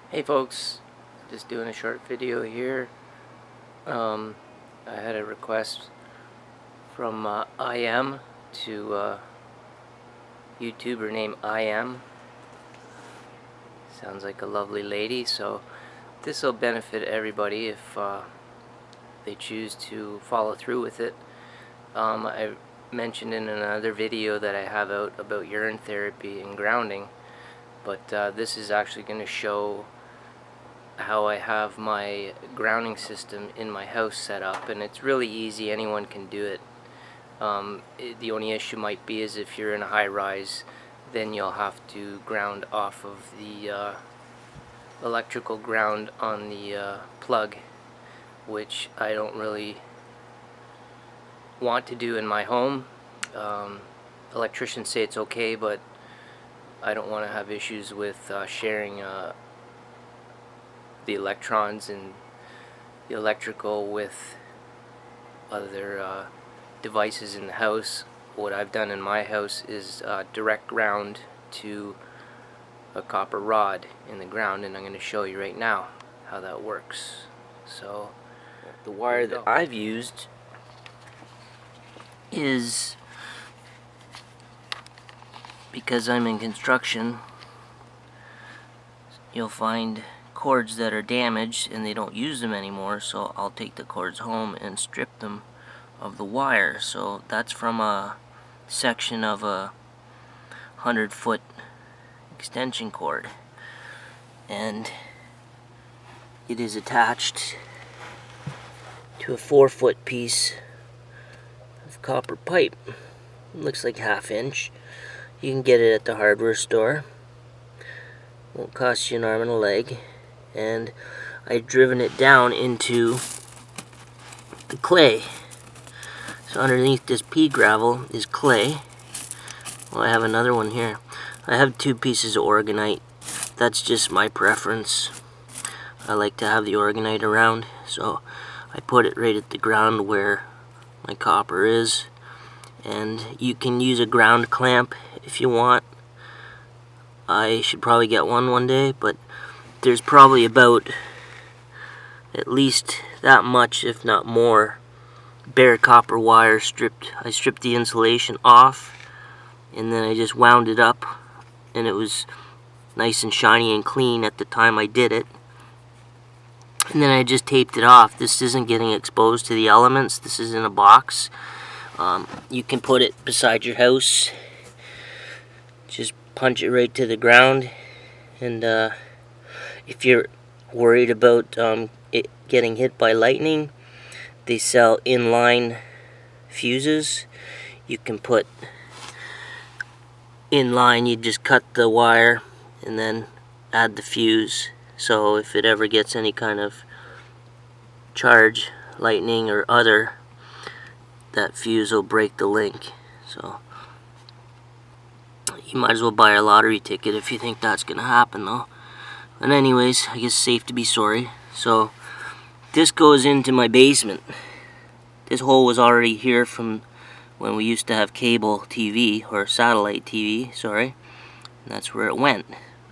Hey folks, just doing a short video here. I had a request from IM to YouTuber named IM. Sounds like a lovely lady, so this will benefit everybody if they choose to follow through with it. I mentioned in another video that I have out about urine therapy and grounding, but this is actually going to show how I have my grounding system in my house set up, and it's really easy. Anyone can do it. The only issue might be is if you're in a high rise, then you'll have to ground off of the electrical ground on the plug, which I don't really want to do in my home. Electricians say it's okay, but I don't want to have issues with sharing the electrons and the electrical with other devices in the house. What I've done in my house is direct ground to a copper rod in the ground, and I'm going to show you right now how that works. So the wire that I've used is, because I'm in construction, you'll find cords that are damaged and they don't use them anymore, so I'll take the cords home and strip them of the wire. So that's from a section of a 100-foot extension cord, and it is attached to a 4-foot piece of copper pipe. It looks like 1/2 inch. You can get it at the hardware store. Won't cost you an arm and a leg. And I've driven it down into the clay. So underneath this pea gravel is clay. Well, I have another one here. I have 2 pieces of orgonite. That's just my preference. I like to have the orgonite around, so I put it right at the ground where my copper is. And you can use a ground clamp if you want. I should probably get one day, but there's probably about at least that much, if not more, bare copper wire stripped. I stripped the insulation off, and then I just wound it up, and it was nice and shiny and clean at the time I did it. And then I just taped it off. This isn't getting exposed to the elements. This is in a box. You can put it beside your house. Just punch it right to the ground. And if you're worried about it getting hit by lightning, they sell inline fuses. You can put inline, you just cut the wire and then add the fuse. So if it ever gets any kind of charge, lightning or other, that fuse will break the link. So you might as well buy a lottery ticket if you think that's gonna happen, though. But anyways, I guess safe to be sorry. So this goes into my basement. This hole was already here from when we used to have cable TV, or satellite TV, sorry. And that's where it went.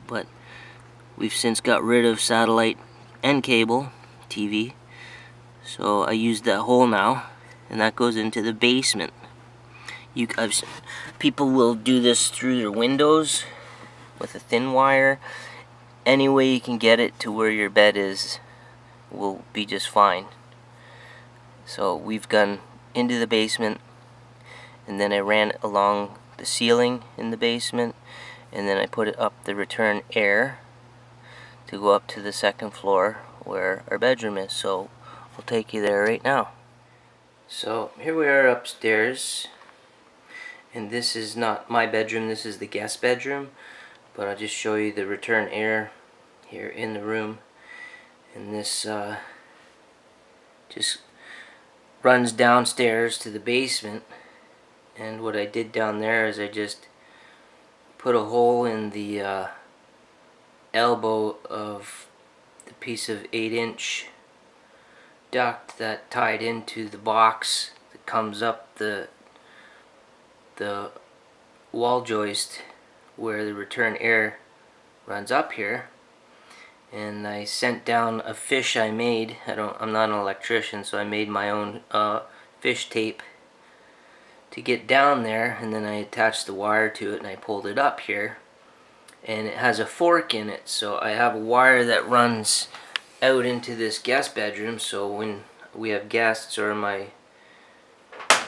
But we've since got rid of satellite and cable TV. So I use that hole now, and that goes into the basement. People will do this through their windows with a thin wire. Any way you can get it to where your bed is will be just fine. So we've gone into the basement, and then I ran it along the ceiling in the basement, and then I put it up the return air to go up to the 2nd floor where our bedroom is. So I'll take you there right now. So here we are upstairs, and this is not my bedroom, this is the guest bedroom, but I'll just show you the return air here in the room. And this just runs downstairs to the basement. And what I did down there is I just put a hole in the elbow of the piece of 8-inch duct that tied into the box that comes up the wall joist where the return air runs up here. and I sent down a fish I made. I'm not an electrician, so I made my own fish tape to get down there, and then I attached the wire to it and I pulled it up here, and it has a fork in it, so I have a wire that runs out into this guest bedroom, so when we have guests or my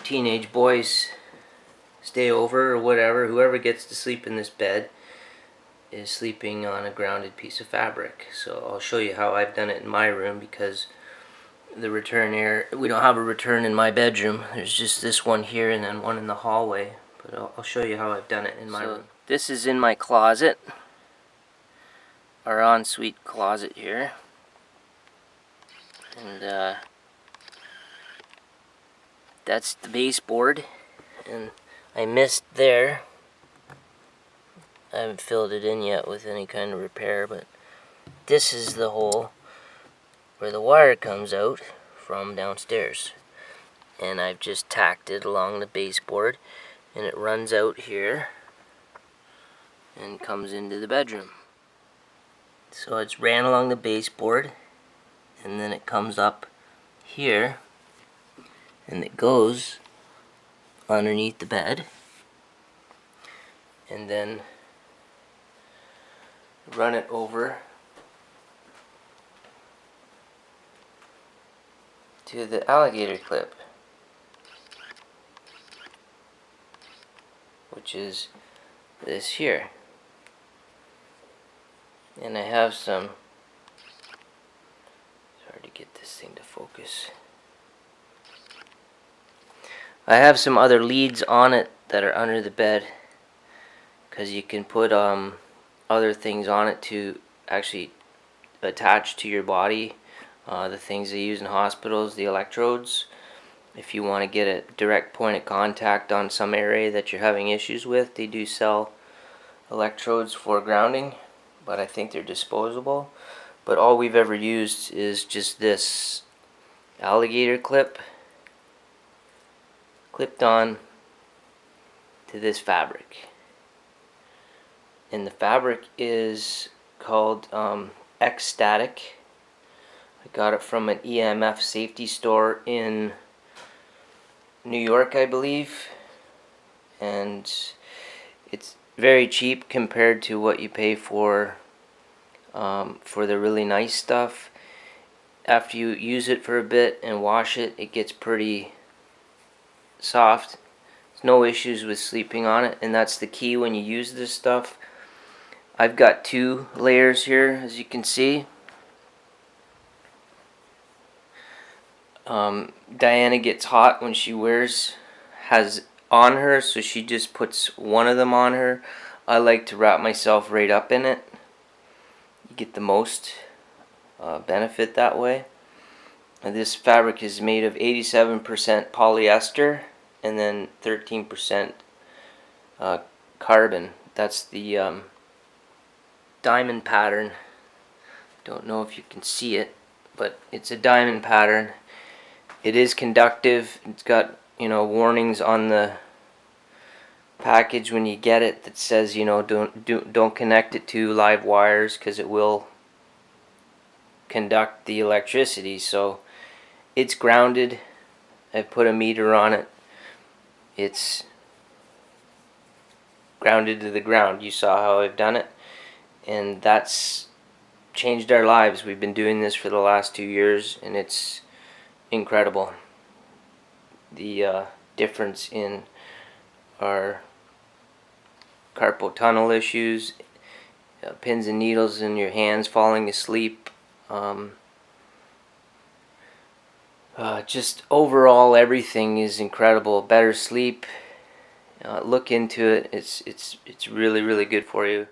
teenage boys stay over or whatever, whoever gets to sleep in this bed is sleeping on a grounded piece of fabric. So I'll show you how I've done it in my room, because the return air, we don't have a return in my bedroom. There's just this one here and then one in the hallway, but I'll show you how I've done it in my room. This is in my closet, our ensuite closet here, and that's the baseboard, and I missed there. I haven't filled it in yet with any kind of repair, but this is the hole where the wire comes out from downstairs, and I've just tacked it along the baseboard, and it runs out here and comes into the bedroom. So it's ran along the baseboard, and then it comes up here, and it goes underneath the bed, and then run it over to the alligator clip, which is this here. And I have some, it's hard to get this thing to focus. I have some other leads on it that are under the bed, because you can put other things on it to actually attach to your body. The things they use in hospitals, the electrodes. If you want to get a direct point of contact on some area that you're having issues with, they do sell electrodes for grounding, but I think they're disposable. But all we've ever used is just this alligator clip clipped on to this fabric. And the fabric is called X-Static. I got it from an EMF safety store in New York, I believe, and it's very cheap compared to what you pay for the really nice stuff. After you use it for a bit and wash it, it gets pretty soft. There's no issues with sleeping on it, and that's the key when you use this stuff. I've got 2 layers here, as you can see. Diana gets hot when she has on her, so she just puts one of them on her. I like to wrap myself right up in it. You get the most benefit that way. And this fabric is made of 87% polyester and then 13% carbon. That's the diamond pattern. Don't know if you can see it, but it's a diamond pattern. It is conductive. It's got, warnings on the package when you get it that says, don't connect it to live wires, because it will conduct the electricity. So it's grounded. I put a meter on it. It's grounded to the ground. You saw how I've done it, and that's changed our lives. We've been doing this for the last 2 years, and it's incredible, the difference in our carpal tunnel issues, pins and needles in your hands, falling asleep, just overall everything is incredible. Better sleep. Look into it. It's really good for you.